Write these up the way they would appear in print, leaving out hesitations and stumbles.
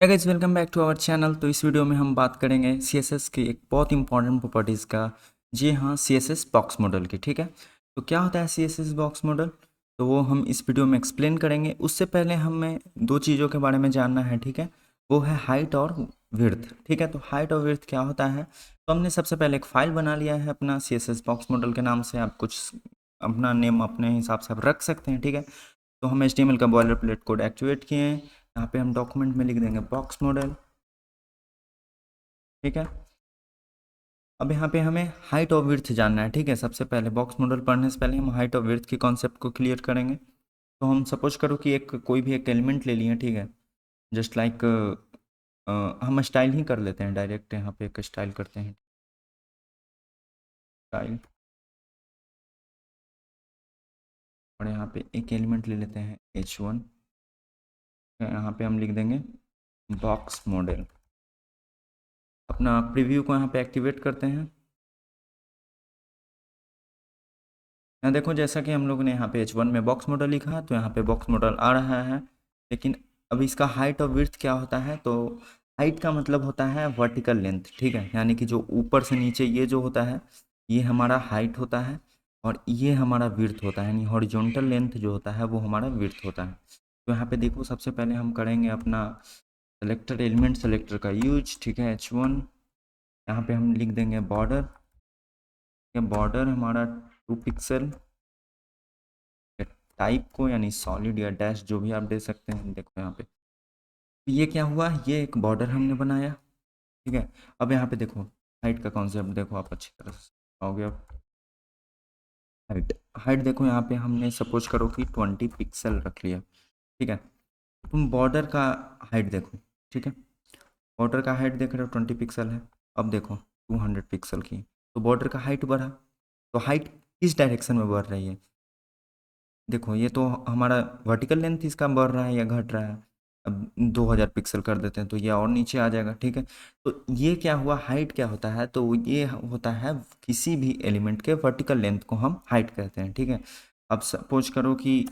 Hey guys, welcome back to our channel. तो इस video में हम बात करेंगे सीएसएस की एक बहुत इंपॉर्टेंट प्रॉपर्टीज़ का। जी हाँ, सीएसएस बॉक्स मॉडल की। ठीक है, तो क्या होता है सीएसएस बॉक्स मॉडल, तो वो हम इस वीडियो में एक्सप्लेन करेंगे। उससे पहले हमें दो चीज़ों के बारे में जानना है। ठीक है, वो है हाइट और विड्थ। ठीक है, तो हाइट और विड्थ क्या होता है, तो हमने सबसे पहले एक फ़ाइल बना लिया है अपना सीएसएस बॉक्स मॉडल के नाम से। आप कुछ अपना नेम अपने हिसाब से आप रख सकते हैं। ठीक है, तो हम HTML का बॉयलर प्लेट कोड एक्टिवेट किए हैं। यहाँ पे हम डॉक्यूमेंट में लिख देंगे बॉक्स मॉडल। ठीक है, अब यहाँ पे हमें हाइट और विड्थ जानना है। ठीक है, सबसे पहले बॉक्स मॉडल पढ़ने से पहले हम हाइट और विड्थ की कॉन्सेप्ट को क्लियर करेंगे। तो हम सपोज करो कि एक कोई भी एक एलिमेंट ले लिए। ठीक है, जस्ट लाइक हम स्टाइल ही कर लेते हैं डायरेक्ट। यहाँ पे एक स्टाइल करते हैं, स्टाइल। और यहाँ पे एक एलिमेंट ले लेते हैं H1। यहाँ पे हम लिख देंगे बॉक्स मॉडल। अपना प्रीव्यू को यहाँ पे एक्टिवेट करते हैं। यहाँ देखो, जैसा कि हम लोगों ने यहाँ पे H1 में बॉक्स मॉडल लिखा है, तो यहाँ पे बॉक्स मॉडल आ रहा है। लेकिन अब इसका हाइट और विड्थ क्या होता है, तो हाइट का मतलब होता है वर्टिकल लेंथ। ठीक है, यानी कि जो ऊपर से नीचे ये जो होता है, ये हमारा हाइट होता है, और ये हमारा विड्थ होता है। यानी हॉरिजॉन्टल लेंथ जो होता है वो हमारा विड्थ होता है। तो यहाँ पे देखो, सबसे पहले हम करेंगे अपना सेलेक्टर, एलिमेंट सेलेक्टर का यूज। ठीक है, H1। यहाँ पे हम लिख देंगे बॉर्डर। बॉर्डर हमारा 2 पिक्सल। टाइप को यानी सॉलिड या डैश जो भी आप दे सकते हैं। देखो यहाँ पे ये क्या हुआ, ये एक बॉर्डर हमने बनाया। ठीक है, अब यहाँ पे देखो हाइट का कॉन्सेप्ट देखो आप अच्छी तरह से हो गया। हाइट, हाइट देखो यहाँ पे हमने सपोज करो कि 20 पिक्सल रख लिया। ठीक है, तुम बॉर्डर का हाइट देखो। ठीक है, बॉर्डर का हाइट देख रहे हो 20 पिक्सल है। अब देखो 200 पिक्सल की, तो बॉर्डर का हाइट बढ़ा। तो हाइट किस डायरेक्शन में बढ़ रही है, देखो ये तो हमारा वर्टिकल लेंथ इसका बढ़ रहा है या घट रहा है। अब 2000 पिक्सल कर देते हैं तो ये और नीचे आ जाएगा। ठीक है, तो ये क्या हुआ, हाइट क्या होता है, तो ये होता है किसी भी एलिमेंट के वर्टिकल लेंथ को हम हाइट कहते हैं। ठीक है, अब सपोज करो कि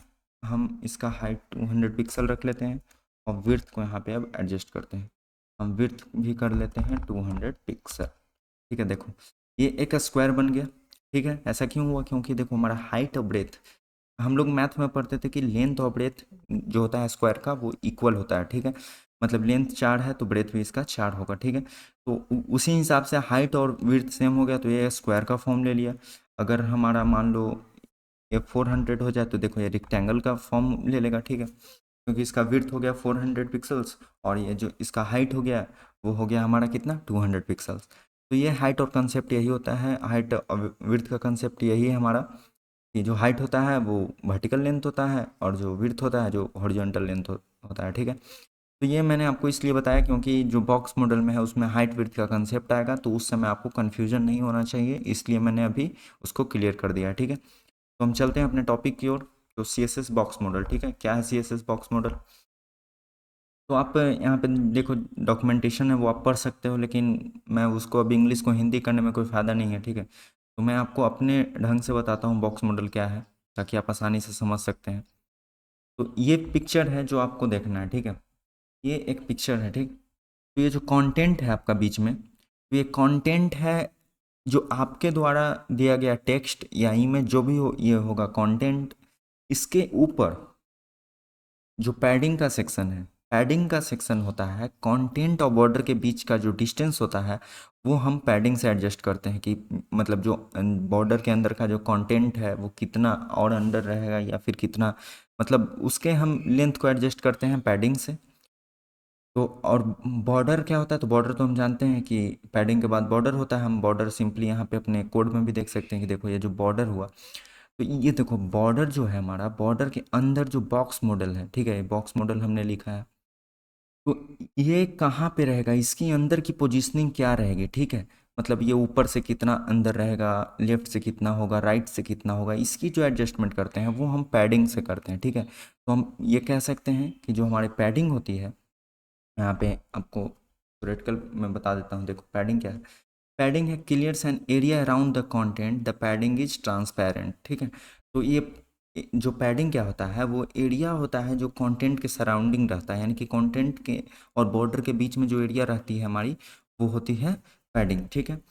हम इसका हाइट 200 पिक्सल रख लेते हैं, और विड्थ को यहाँ पे अब एडजस्ट करते हैं। हम विड्थ भी कर लेते हैं 200 पिक्सल। ठीक है, देखो ये एक स्क्वायर बन गया। ठीक है, ऐसा क्यों हुआ, क्योंकि देखो हमारा हाइट और ब्रेथ, हम लोग मैथ में पढ़ते थे कि लेंथ और ब्रेथ जो होता है स्क्वायर का वो इक्वल होता है। ठीक है, मतलब लेंथ 4 है तो ब्रेथ भी इसका 4 होगा। ठीक है, तो उसी हिसाब से हाइट और विड्थ सेम हो गया, तो ये स्क्वायर का फॉर्म ले लिया। अगर हमारा मान लो ये 400 हो जाए, तो देखो ये रेक्टेंगल का फॉर्म ले लेगा। ठीक है, क्योंकि इसका विड्थ हो गया 400 पिक्सल्स, और ये जो इसका हाइट हो गया वो हो गया हमारा कितना, 200 पिक्सल्स। तो ये हाइट और कंसेप्ट यही होता है, हाइट और विड्थ का कंसेप्ट यही है हमारा, कि जो हाइट होता है वो वर्टिकल लेंथ होता है, और जो विड्थ होता है जो हॉरिजॉन्टल लेंथ होता है। ठीक है, तो ये मैंने आपको इसलिए बताया क्योंकि जो बॉक्स मॉडल में है उसमें हाइट विड्थ का कंसेप्ट आएगा, तो उस समय आपको कन्फ्यूजन नहीं होना चाहिए, इसलिए मैंने अभी उसको क्लियर कर दिया। ठीक है, तो हम चलते हैं अपने टॉपिक की ओर। तो CSS बॉक्स मॉडल, ठीक है, क्या है CSS बॉक्स मॉडल, तो आप यहाँ पे देखो डॉक्यूमेंटेशन है वो आप पढ़ सकते हो, लेकिन मैं उसको अभी इंग्लिश को हिंदी करने में कोई फ़ायदा नहीं है। ठीक है, तो मैं आपको अपने ढंग से बताता हूँ बॉक्स मॉडल क्या है, ताकि आप आसानी से समझ सकते हैं। तो ये पिक्चर है जो आपको देखना है। ठीक है, ये एक पिक्चर है। ठीक, तो ये जो कंटेंट है आपका बीच में, तो ये कंटेंट है जो आपके द्वारा दिया गया टेक्स्ट या इमेज जो भी हो, ये होगा कंटेंट। इसके ऊपर जो पैडिंग का सेक्शन है, पैडिंग का सेक्शन होता है कंटेंट और बॉर्डर के बीच का जो डिस्टेंस होता है, वो हम पैडिंग से एडजस्ट करते हैं कि मतलब जो बॉर्डर के अंदर का जो कंटेंट है वो कितना और अंदर रहेगा या फिर कितना, मतलब उसके हम लेंथ को एडजस्ट करते हैं पैडिंग से। तो और बॉर्डर क्या होता है, तो बॉर्डर तो हम जानते हैं कि पैडिंग के बाद बॉर्डर होता है। हम बॉर्डर सिंपली यहाँ पे अपने कोड में भी देख सकते हैं कि देखो ये जो बॉर्डर हुआ, तो ये देखो बॉर्डर जो है हमारा, बॉर्डर के अंदर जो बॉक्स मॉडल है, ठीक है, ये बॉक्स मॉडल हमने लिखा है, तो ये कहाँ पे रहेगा, इसकी अंदर की पोजीशनिंग क्या रहेगी। ठीक है, मतलब ये ऊपर से कितना अंदर रहेगा, लेफ्ट से कितना होगा, राइट से कितना होगा, इसकी जो एडजस्टमेंट करते हैं वो हम पैडिंग से करते हैं। ठीक है, तो हम ये कह सकते हैं कि जो हमारी पैडिंग होती है, यहाँ पे आपको थ्योरेटिकल मैं बता देता हूँ। देखो पैडिंग क्या है, पैडिंग है clears an area around the content, the padding is transparent. ठीक है, तो ये जो पैडिंग क्या होता है, वो एरिया होता है जो कंटेंट के सराउंडिंग रहता है, यानी कि कंटेंट के और बॉर्डर के बीच में जो एरिया रहती है हमारी, वो होती है पैडिंग। ठीक है,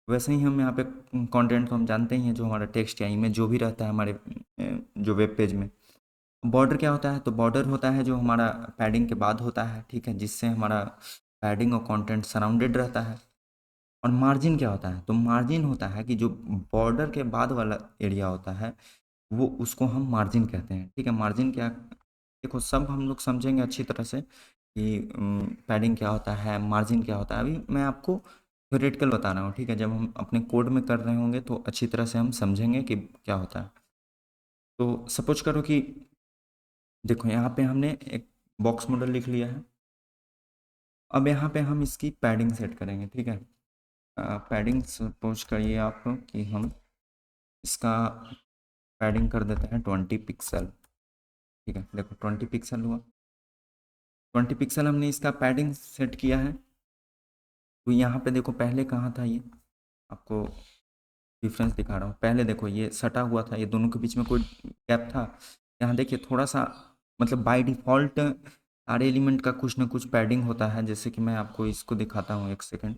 वैसे ही हम यहाँ पे कंटेंट तो हम जानते ही हैं, जो हमारा टेक्स्ट या इमेज जो भी रहता है हमारे जो वेब पेज में। बॉर्डर क्या होता है, तो बॉर्डर होता है जो हमारा पैडिंग के बाद होता है, ठीक है, जिससे हमारा पैडिंग और कंटेंट सराउंडेड रहता है। और मार्जिन क्या होता है, तो मार्जिन होता है कि जो बॉर्डर के बाद वाला एरिया होता है, वो उसको हम मार्जिन कहते हैं। ठीक है, मार्जिन क्या, देखो सब हम लोग समझेंगे अच्छी तरह से कि पैडिंग क्या होता है, मार्जिन क्या होता है। अभी मैं आपको थ्योरेटिकल बता रहा हूँ, ठीक है, जब हम अपने कोड में कर रहे होंगे तो अच्छी तरह से हम समझेंगे कि क्या होता है। तो सपोज करो कि देखो यहाँ पे हमने एक बॉक्स मॉडल लिख लिया है। अब यहाँ पे हम इसकी पैडिंग सेट करेंगे, ठीक है। पैडिंग सपोज करिए आप कि हम इसका पैडिंग कर देते हैं 20 पिक्सल। ठीक है, देखो 20 पिक्सल हुआ। 20 पिक्सल हमने इसका पैडिंग सेट किया है। तो यहाँ पे देखो पहले कहाँ था ये, आपको डिफरेंस दिखा रहा हूँ। पहले देखो ये सटा हुआ था, ये दोनों के बीच में कोई गैप था। यहाँ देखिए थोड़ा सा, मतलब बाय डिफ़ॉल्ट सारे एलिमेंट का कुछ ना कुछ पैडिंग होता है। जैसे कि मैं आपको इसको दिखाता हूँ, एक सेकेंड।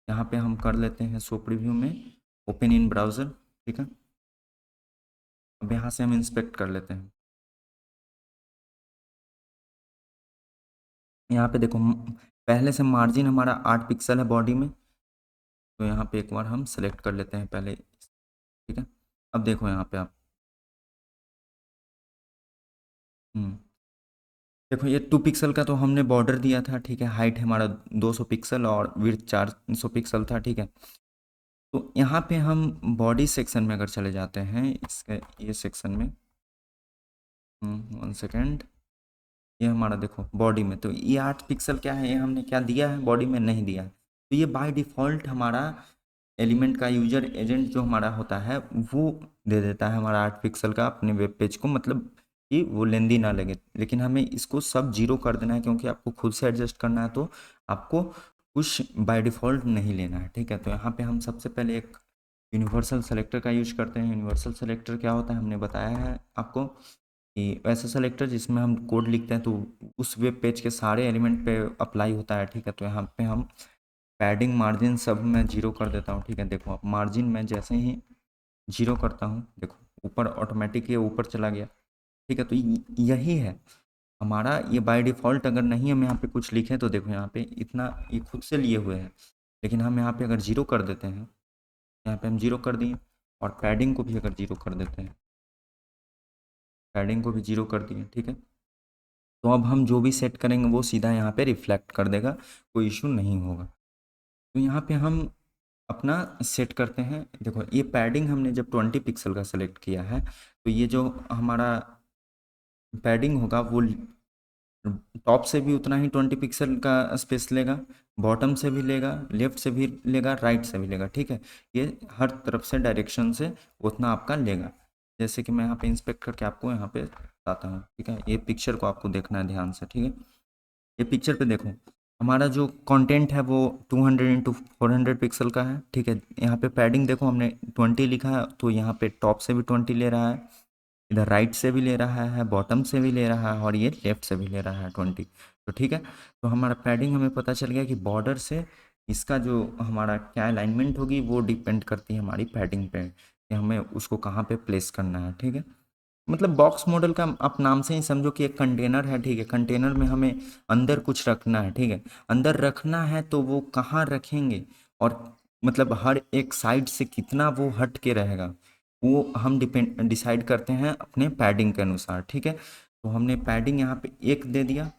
यहाँ पे हम कर लेते हैं शो प्रीव्यू में, ओपन इन ब्राउज़र। ठीक है, अब यहाँ से हम इंस्पेक्ट कर लेते हैं। यहाँ पे देखो पहले से मार्जिन हमारा 8 पिक्सल है बॉडी में। तो यहाँ पे एक बार हम सेलेक्ट कर लेते हैं पहले। ठीक है, अब देखो यहाँ पे आप देखो ये 2 पिक्सल का तो हमने बॉर्डर दिया था, ठीक है। हाइट हमारा 200 पिक्सल और विड्थ 400 पिक्सल था, ठीक है। तो यहाँ पे हम बॉडी सेक्शन में अगर चले जाते हैं, इसके ये सेक्शन में, 1 सेकेंड, ये हमारा देखो बॉडी में, तो ये 8 पिक्सल क्या है, ये हमने क्या दिया है, बॉडी में नहीं दिया है। तो ये बाय डिफ़ॉल्ट हमारा एलिमेंट का यूजर एजेंट जो हमारा होता है, वो दे देता है हमारा 8 पिक्सल का अपने वेब पेज को, मतलब कि वो लेंदी ना लगे। लेकिन हमें इसको सब 0 कर देना है, क्योंकि आपको खुद से एडजस्ट करना है, तो आपको कुछ बाय डिफ़ॉल्ट नहीं लेना है। ठीक है, तो यहाँ पे हम सबसे पहले एक यूनिवर्सल सेलेक्टर का यूज करते हैं। यूनिवर्सल सेलेक्टर क्या होता है, हमने बताया है आपको कि वैसा सेलेक्टर जिसमें हम कोड लिखते हैं तो उस वेब पेज के सारे एलिमेंट पे अप्लाई होता है। ठीक है, तो यहाँ पे हम पैडिंग मार्जिन सब मैं 0 कर देता हूँ। ठीक है, देखो अब मार्जिन मैं जैसे ही 0 करता हूँ, देखो ऊपर ऑटोमेटिक ये ऊपर चला गया। ठीक है, तो यही है हमारा, ये बाय डिफ़ॉल्ट अगर नहीं हम यहाँ पे कुछ लिखें तो देखो यहाँ पे इतना ये खुद से लिए हुए हैं। लेकिन हम यहाँ पे अगर 0 कर देते हैं, यहाँ पे हम 0 कर दिए, और पैडिंग को भी अगर 0 कर देते हैं, पैडिंग को भी 0 कर दिए, ठीक है, तो अब हम जो भी सेट करेंगे वो सीधा यहाँ पे रिफ्लेक्ट कर देगा, कोई इशू नहीं होगा। तो यहाँ पे हम अपना सेट करते हैं। देखो ये पैडिंग हमने जब 20 पिक्सल का सेलेक्ट किया है, तो ये जो हमारा पैडिंग होगा वो टॉप से भी उतना ही 20 पिक्सल का स्पेस लेगा, बॉटम से भी लेगा, लेफ्ट से भी लेगा, राइट से भी लेगा। ठीक है, ये हर तरफ से डायरेक्शन से उतना आपका लेगा। जैसे कि मैं यहाँ पे इंस्पेक्ट करके आपको यहाँ पे बताता हूँ। ठीक है, ये पिक्चर को आपको देखना है ध्यान से। ठीक है, ये पिक्चर पे देखो हमारा जो कंटेंट है वो 200x400 पिक्सल का है। ठीक है, यहाँ पे पैडिंग देखो हमने 20 लिखा है, तो यहाँ पे टॉप से भी 20 ले रहा है, इधर राइट से भी ले रहा है, बॉटम से भी ले रहा है, और ये लेफ्ट से भी ले रहा है 20। तो ठीक है, तो हमारा पैडिंग हमें पता चल गया कि बॉर्डर से इसका जो हमारा क्या अलाइनमेंट होगी वो डिपेंड करती है हमारी पैडिंग पे, कि हमें उसको कहाँ पे प्लेस करना है। ठीक है, मतलब बॉक्स मॉडल का आप नाम से ही समझो कि एक कंटेनर है। ठीक है, कंटेनर में हमें अंदर कुछ रखना है। ठीक है, अंदर रखना है तो वो कहाँ रखेंगे, और मतलब हर एक साइड से कितना वो हट के रहेगा, वो हम डिसाइड करते हैं अपने पैडिंग के अनुसार। ठीक है, तो हमने पैडिंग यहाँ पे एक दे दिया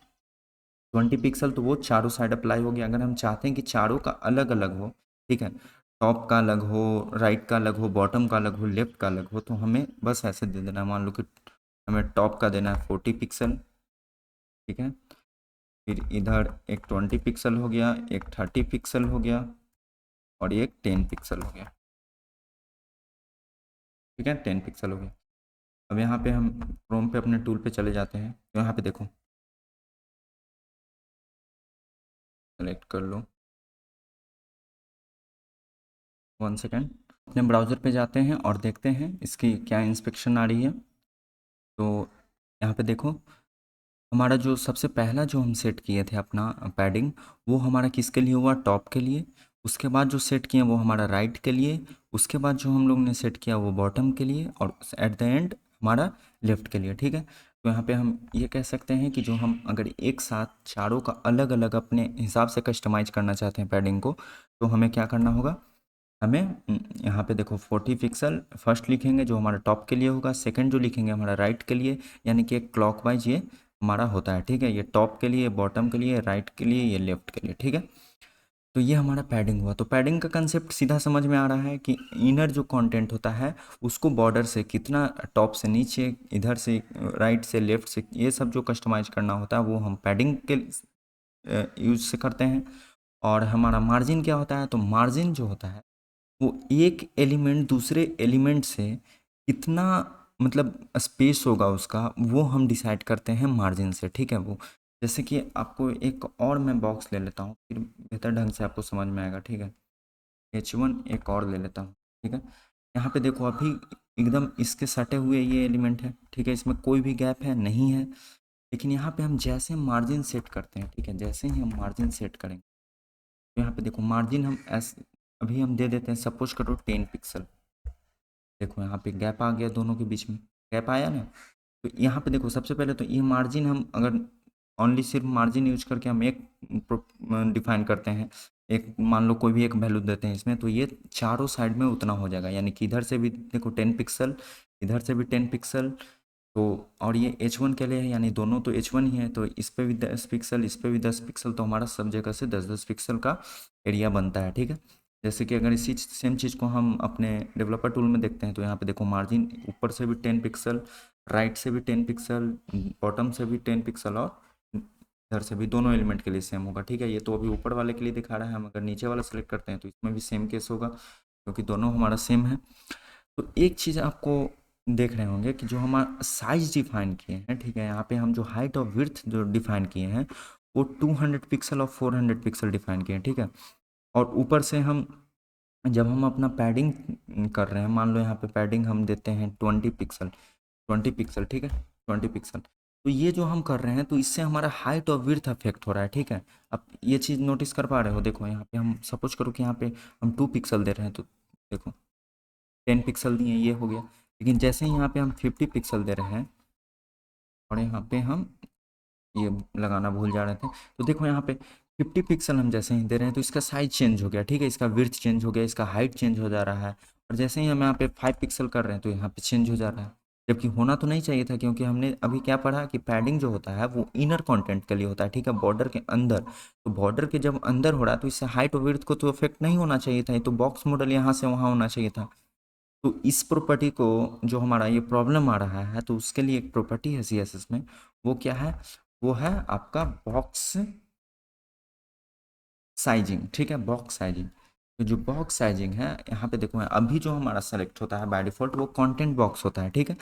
20 पिक्सल, तो वो चारों साइड अप्लाई हो गया। अगर हम चाहते हैं कि चारों का अलग अलग हो, ठीक है, टॉप का अलग हो, राइट का अलग हो, बॉटम का अलग हो, लेफ्ट का अलग हो, तो हमें बस ऐसे दे देना है। मान लो कि हमें टॉप का देना है 40 पिक्सल। ठीक है, फिर इधर एक 20 पिक्सल हो गया, एक 30 पिक्सल हो गया, और एक 10 पिक्सल हो गया। ठीक है, 10 पिक्सल हो गया। अब यहाँ पे हम क्रोम पे अपने टूल पे चले जाते हैं, तो यहाँ पे देखो सेलेक्ट कर लो, 1 सेकेंड, अपने ब्राउज़र पे जाते हैं और देखते हैं इसकी क्या इंस्पेक्शन आ रही है। तो यहाँ पे देखो, हमारा जो सबसे पहला जो हम सेट किए थे अपना पैडिंग, वो हमारा किसके लिए हुआ, टॉप के लिए। उसके बाद जो सेट किया वो हमारा राइट के लिए। उसके बाद जो हम लोग ने सेट किया वो बॉटम के लिए, और एट द एंड हमारा लेफ्ट के लिए, ठीक है। तो यहाँ पे हम ये कह सकते हैं कि जो हम अगर एक साथ चारों का अलग अलग अपने हिसाब से कस्टमाइज करना चाहते हैं पैडिंग को, तो हमें क्या करना होगा, हमें यहाँ पे देखो 40 पिक्सल फर्स्ट लिखेंगे जो हमारा टॉप के लिए होगा, सेकंड जो लिखेंगे हमारा राइट के लिए, यानी कि क्लॉकवाइज ये हमारा होता है, ठीक है। ये टॉप के लिए, बॉटम के लिए, राइट के लिए, ये लेफ्ट के लिए, ठीक है। तो ये हमारा पैडिंग हुआ। तो पैडिंग का कंसेप्ट सीधा समझ में आ रहा है कि इनर जो कंटेंट होता है उसको बॉर्डर से कितना, टॉप से नीचे, इधर से राइट से लेफ्ट से, ये सब जो कस्टमाइज करना होता है वो हम पैडिंग के यूज से करते हैं। और हमारा मार्जिन क्या होता है, तो मार्जिन जो होता है वो एक एलिमेंट दूसरे एलिमेंट से कितना, मतलब स्पेस होगा उसका, वो हम डिसाइड करते हैं मार्जिन से, ठीक है। वो जैसे कि आपको एक और मैं बॉक्स ले लेता हूँ, फिर बेहतर ढंग से आपको समझ में आएगा, ठीक है। H1 एक और ले लेता हूँ, ठीक है। यहाँ पे देखो अभी एकदम इसके सटे हुए ये एलिमेंट है, ठीक है, इसमें कोई भी गैप है नहीं है। लेकिन यहाँ पे हम जैसे मार्जिन सेट करते हैं, ठीक है, जैसे ही हम मार्जिन सेट करेंगे, तो यहाँ पे देखो मार्जिन हम ऐसे अभी हम दे देते हैं, सपोज करो 10 पिक्सल। देखो यहाँ पे गैप आ गया, दोनों के बीच में गैप आया ना। तो यहाँ पे देखो सबसे पहले तो ये मार्जिन हम अगर ओनली सिर्फ मार्जिन यूज करके हम एक डिफाइन करते हैं, एक मान लो कोई भी एक वैल्यू देते हैं इसमें, तो ये चारों साइड में उतना हो जाएगा, यानी कि इधर से भी देखो 10 पिक्सल, इधर से भी 10 पिक्सल। तो और ये H1 के लिए है, यानी दोनों तो H1 ही है, तो इस पे भी 10 पिक्सल, इस पे भी 10 पिक्सल, तो हमारा सब जगह से 10 10 पिक्सल का एरिया बनता है, ठीक है। जैसे कि अगर इसी सेम चीज़ को हम अपने डेवलपर टूल में देखते हैं, तो यहाँ पे देखो मार्जिन ऊपर से भी 10 पिक्सल, राइट से भी 10 पिक्सल, बॉटम से भी 10 पिक्सल, और इधर से भी, दोनों एलिमेंट के लिए सेम होगा, ठीक है। ये तो अभी ऊपर वाले के लिए दिखा रहा है, हम अगर नीचे वाला सेलेक्ट करते हैं तो इसमें भी सेम केस होगा, क्योंकि दोनों हमारा सेम है। तो एक चीज़ आपको देख रहे होंगे कि जो हमारा साइज डिफाइन किए हैं, ठीक है, यहाँ पे हम जो हाइट और विड्थ जो डिफाइन किए हैं वो 200 पिक्सल और 400 पिक्सल डिफाइन किए हैं, ठीक है। और ऊपर से हम जब हम अपना पैडिंग कर रहे हैं, मान लो यहाँ पे पैडिंग हम देते हैं 20 पिक्सल, 20 पिक्सल, ठीक है, 20 पिक्सल। तो ये जो हम कर रहे हैं तो इससे हमारा हाइट और विड्थ अफेक्ट हो रहा है, ठीक है। अब ये चीज़ नोटिस कर पा रहे हो, देखो यहाँ पे हम सपोज करो कि यहाँ पे हम 2 पिक्सल दे रहे हैं, तो देखो 10 पिक्सल दिए, ये हो गया। लेकिन जैसे ही यहाँ पे हम 50 पिक्सल दे रहे हैं, और यहाँ पे हम ये लगाना भूल जा रहे थे, तो देखो यहाँ पे 50 पिक्सल हम जैसे ही दे रहे हैं तो इसका साइज चेंज हो गया, ठीक है, इसका विड्थ चेंज हो गया, इसका हाइट चेंज हो जा रहा है। और जैसे ही हम यहाँ पे 5 पिक्सल कर रहे हैं तो यहाँ पे चेंज हो जा रहा है, जबकि होना तो नहीं चाहिए था, क्योंकि हमने अभी क्या पढ़ा कि पैडिंग जो होता है वो इनर कंटेंट के लिए होता है, ठीक है, बॉर्डर के अंदर। तो बॉर्डर के जब अंदर हो रहा है तो इससे हाइट और विड्थ को तो इफेक्ट नहीं होना चाहिए था, ये तो बॉक्स मॉडल यहाँ से वहाँ होना चाहिए था। तो इस प्रॉपर्टी को, जो हमारा ये प्रॉब्लम आ रहा है, तो उसके लिए एक प्रॉपर्टी है CSS में, वो क्या है, वो है आपका बॉक्स साइजिंग, ठीक है, बॉक्स साइजिंग। तो जो बॉक्स साइजिंग है यहाँ पे देखो, अभी जो हमारा सेलेक्ट होता है बाय डिफ़ॉल्ट वो कंटेंट बॉक्स होता है, ठीक है।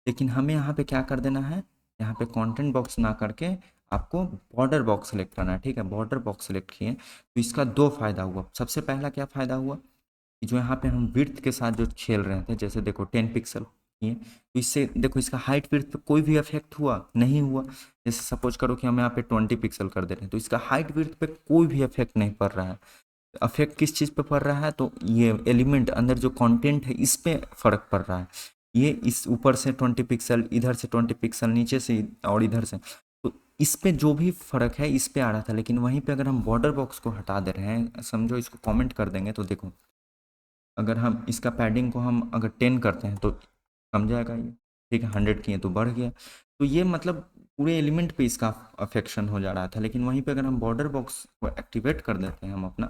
लेकिन हमें यहाँ पे क्या कर देना है, यहाँ पे कंटेंट बॉक्स ना करके आपको बॉर्डर बॉक्स सेलेक्ट करना है, ठीक है। बॉर्डर बॉक्स सेलेक्ट किए तो इसका दो फायदा हुआ। सबसे पहला क्या फ़ायदा हुआ कि जो यहाँ पे हम विड्थ के साथ जो खेल रहे थे, जैसे देखो 10 पिक्सल ये, तो इससे देखो इसका हाइट विड्थ पे कोई भी इफेक्ट हुआ नहीं हुआ। जैसे सपोज करो कि हम यहाँ पे 20 पिक्सल कर दे रहे हैं, तो इसका हाइट विड्थ पे कोई भी इफेक्ट नहीं पड़ रहा है। इफेक्ट किस चीज़ पे पड़ रहा है, तो ये एलिमेंट अंदर जो कंटेंट है इस पे फर्क पड़ रहा है। ये इस ऊपर से 20 पिक्सल, इधर से 20 पिक्सल, नीचे से और इधर से, तो इस पे जो भी फर्क है इस पे आ रहा था। लेकिन वहीं पे अगर हम बॉर्डर बॉक्स को हटा दे रहे हैं, समझो इसको कमेंट कर देंगे, तो देखो अगर हम इसका पैडिंग को हम अगर 10 करते हैं तो कम जाएगा ये, ठीक है, 100 किए तो बढ़ गया। तो ये मतलब पूरे एलिमेंट पे इसका अफेक्शन हो जा रहा था। लेकिन वहीं पे अगर हम बॉर्डर बॉक्स को एक्टिवेट कर देते हैं हम अपना,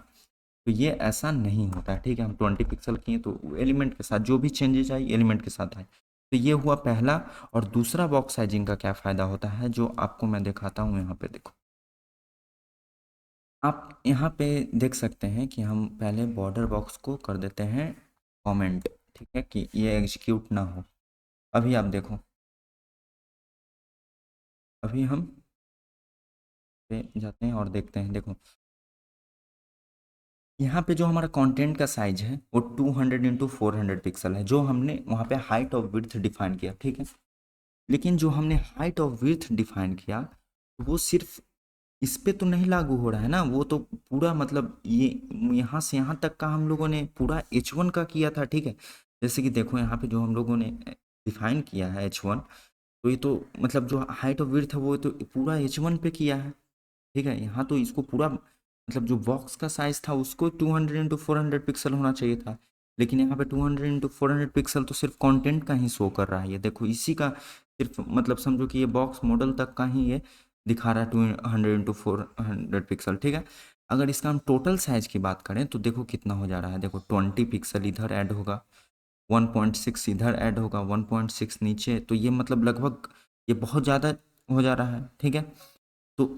तो ये ऐसा नहीं होता है, ठीक है। हम 20 पिक्सल किए तो एलिमेंट के साथ जो भी चेंजेज आए एलिमेंट के साथ आए। तो ये हुआ पहला। और दूसरा बॉक्स साइजिंग का क्या फ़ायदा होता है, जो आपको मैं दिखाता हूँ, यहाँ पे देखो। आप यहाँ पे देख सकते हैं कि हम पहले बॉर्डर बॉक्स को कर देते हैं कमेंट, ठीक है, कि ये एग्जीक्यूट ना हो। अभी आप देखो, अभी हम पे जाते हैं और देखते हैं, देखो यहाँ पे जो हमारा कंटेंट का साइज है वो 200 इंटू 400 पिक्सल है, जो हमने वहाँ पे हाइट और विड्थ डिफाइन किया, ठीक है। लेकिन जो हमने हाइट और विड्थ डिफाइन किया तो वो सिर्फ इस पे तो नहीं लागू हो रहा है ना, वो तो पूरा मतलब ये यहाँ से यहाँ तक का हम लोगों ने पूरा H1 का किया था, ठीक है। जैसे कि देखो यहाँ पे जो हम लोगों ने डिफाइन किया है H1, तो ये तो मतलब जो हाइट और विड्थ है वो तो पूरा H1 पे किया है, ठीक है। यहाँ तो इसको पूरा मतलब जो बॉक्स का साइज था उसको 200x400 पिक्सल होना चाहिए था, लेकिन यहाँ पे 200x400 पिक्सल तो सिर्फ कंटेंट का ही शो कर रहा है। ये देखो इसी का सिर्फ मतलब समझो कि ये बॉक्स मॉडल तक का ही ये दिखा रहा है 200x400 पिक्सल, ठीक है। अगर इसका हम टोटल साइज की बात करें तो देखो कितना हो जा रहा है, देखो 20 पिक्सल इधर ऐड होगा, 1.6 इधर ऐड होगा, 1.6 नीचे, तो ये मतलब लगभग ये बहुत ज़्यादा हो जा रहा है, ठीक है। तो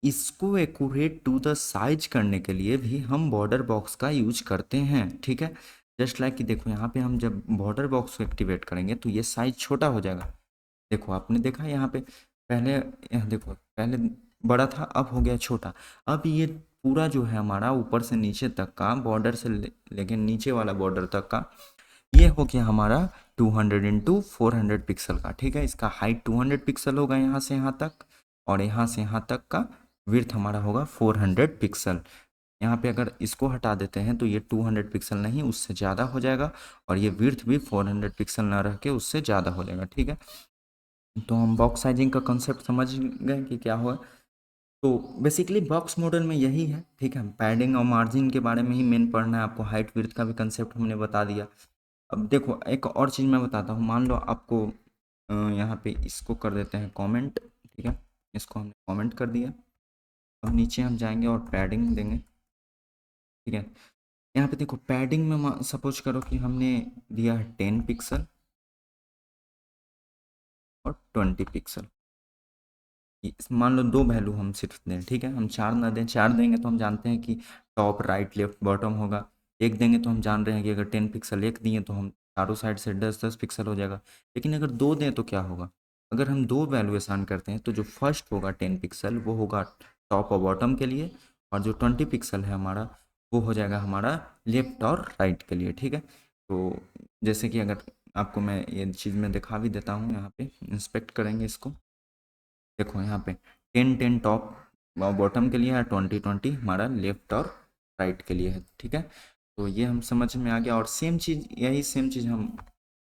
इसको एक्यूरेट टू द साइज करने के लिए भी हम बॉर्डर बॉक्स का यूज करते हैं, ठीक है। जस्ट लाइक कि देखो यहाँ पे हम जब बॉर्डर बॉक्स को एक्टिवेट करेंगे तो ये साइज छोटा हो जाएगा। देखो आपने देखा यहाँ पे पहले, यहाँ देखो पहले बड़ा था अब हो गया छोटा। अब ये पूरा जो है हमारा ऊपर से नीचे तक का बॉर्डर से लेके नीचे वाला बॉर्डर तक का ये हो गया हमारा 200x400 पिक्सल का, ठीक है। इसका हाइट 200 पिक्सल होगा यहाँ से यहाँ तक, और यहाँ से यहाँ तक का विड्थ हमारा होगा 400 पिक्सल। यहाँ पे अगर इसको हटा देते हैं तो ये 200 पिक्सल नहीं उससे ज़्यादा हो जाएगा, और ये विड्थ भी 400 पिक्सल ना रह के उससे ज़्यादा हो जाएगा, ठीक है। तो हम बॉक्स साइजिंग का कंसेप्ट समझ गए कि क्या हुआ। तो बेसिकली बॉक्स मॉडल में यही है, ठीक है। पैडिंग और मार्जिन के बारे में ही मेन पढ़ना है आपको, हाइट विड्थ का भी कंसेप्ट हमने बता दिया। अब देखो एक और चीज़ मैं बताता हूँ, मान लो आपको यहाँ पे इसको कर देते हैं कमेंट, ठीक है। इसको हमने कमेंट कर दिया। अब नीचे हम जाएंगे और पैडिंग देंगे, ठीक है। यहाँ पे देखो पैडिंग में सपोज करो कि हमने दिया है 10 पिक्सल और 20 पिक्सल। मान लो दो वैल्यू हम सिर्फ दें, ठीक है। हम चार ना दें, चार देंगे तो हम जानते हैं कि टॉप राइट लेफ्ट बॉटम होगा। एक देंगे तो हम जान रहे हैं कि अगर 10 पिक्सल एक दिए तो हम चारों साइड से 10-10 पिक्सल हो जाएगा। लेकिन अगर दो दें तो क्या होगा, अगर हम दो वैल्यू असाइन करते हैं तो जो फर्स्ट होगा 10 पिक्सल वो होगा टॉप और बॉटम के लिए, और जो 20 पिक्सल है हमारा वो हो जाएगा हमारा लेफ्ट और राइट के लिए, ठीक है। तो जैसे कि अगर आपको मैं ये चीज़ में दिखा भी देता हूँ, यहाँ पे इंस्पेक्ट करेंगे इसको, देखो यहाँ पे 10-10 टॉप बॉटम के लिए है, 20-20 हमारा लेफ्ट और राइट के लिए है, ठीक है। तो ये हम समझ में आ गया। और सेम चीज़, यही सेम चीज़ हम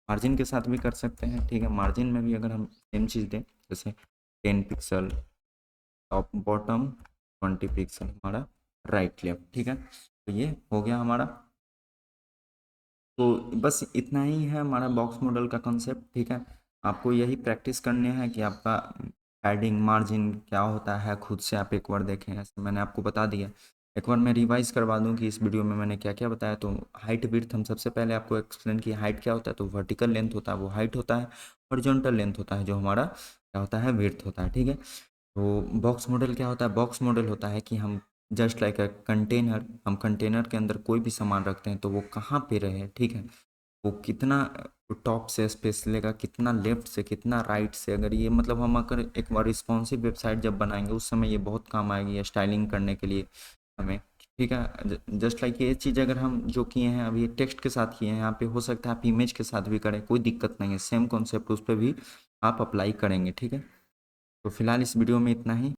मार्जिन के साथ भी कर सकते हैं, ठीक है। मार्जिन में भी अगर हम सेम चीज़ दें, जैसे 10 पिक्सल टॉप बॉटम, 20 पिक्सल हमारा राइट लेफ्ट, ठीक है। तो ये हो गया हमारा। तो बस इतना ही है हमारा बॉक्स मॉडल का कंसेप्ट, ठीक है। आपको यही प्रैक्टिस करने हैं कि आपका पैडिंग मार्जिन क्या होता है, खुद से आप एक बार देखें, ऐसे मैंने आपको बता दिया। एक बार मैं रिवाइज करवा दूं कि इस वीडियो में मैंने क्या क्या बताया। तो हाइट विड्थ हम सबसे पहले आपको एक्सप्लेन किया, हाइट क्या होता है, तो वर्टिकल लेंथ होता है वो हाइट होता है, हॉरिजॉन्टल लेंथ होता है जो हमारा क्या होता है, विड्थ होता है, ठीक है। तो बॉक्स मॉडल क्या होता है, बॉक्स मॉडल होता है कि हम जस्ट लाइक अ कंटेनर, हम कंटेनर के अंदर कोई भी सामान रखते हैं तो वो कहाँ पे रहे, ठीक है। वो कितना टॉप से स्पेस लेगा, कितना लेफ्ट से, कितना राइट से। अगर ये मतलब हम अगर एक बार रिस्पॉन्सिव वेबसाइट जब बनाएंगे उस समय ये बहुत काम आएगी ये स्टाइलिंग करने के लिए हमें, ठीक है। जस्ट लाइक ये चीज़ अगर हम जो किए हैं अभी टेक्स्ट के साथ किए हैं, यहाँ पे हो सकता है आप इमेज के साथ भी करें, कोई दिक्कत नहीं है, सेम कॉन्सेप्ट उस पर भी आप अप्लाई करेंगे, ठीक है। तो फिलहाल इस वीडियो में इतना ही।